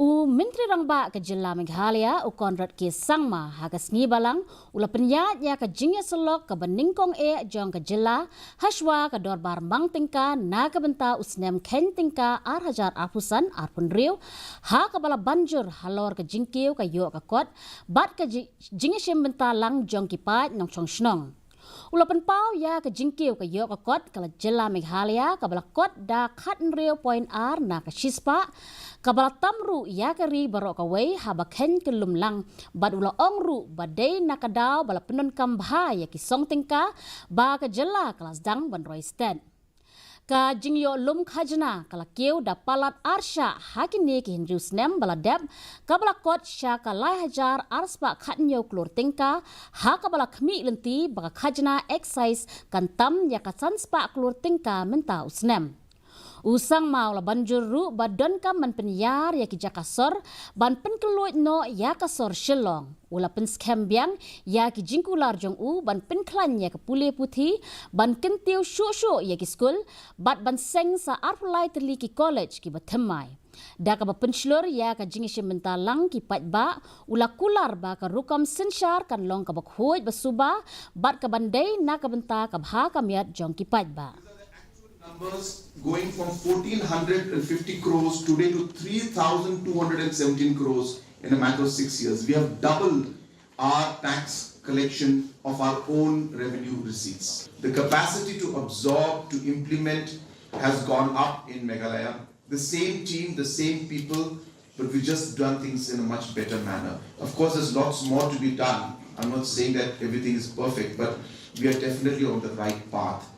Menteri Rangba ke Jylla Meghalaya Konrad ke Sangma hagas ngi balang ula penyat ya ke Jingïasyllok ke Nyngkong Jong ke Jylla Shuwa ke dorbar Mang Tyngka na ke Bynta Snem ken Tyngka hajar apusan arpun riu ha ke bala banjur halor ke jingkiu ke yo ke kot bat ke Jingïasyllok Bynta lang Jong kipat nong chong snong. Ula penpau ya ke jingkiu ke yo ke kot ke Jylla Meghalaya ke bala kot da khat riu point na ke shispa kabala tamru ya kari barok kawai haba ken kelum lang bad ula ongru badai nakadaw bala penon kambha ya ki song Tyngka ba ke Jylla kelas dang ban roi stand ka jingyo lum khajna kala keu da palat arsha hakini ki hindu Snem bala deb kabala kot sha ka lai hajar arspa khatnyo klur Tyngka ha kabala khmi lenti ba khajna exercise kan tam ya ka sanspa klur Tyngka menta Snem. Usang mau la banjur ru badon kam man penyar ya ki jakasor ban penkeluit no ya kasor shillong ula pen scam biang ya ki jingkular Jong ban penklan ya ke pule puthi ban kentiu shu ya ki school bat ban seng sa arpulai terli ki college ki bathemai da ka penslur ya ka Jingïasyllok Bynta lang ki pat ba ula kular ba ka rukam sensyar kan long ka bakhuj basuba bat ka bandai na ka Bynta ka bha ka miat Jong ki pat ba. Numbers going from 1,450 crores today to 3,217 crores in a matter of 6 years. We have doubled our tax collection of our own revenue receipts. The capacity to absorb, to implement has gone up in Meghalaya. The same team, the same people, but we just done things in a much better manner. Of course, there's lots more to be done. I'm not saying that everything is perfect, but we are definitely on the right path.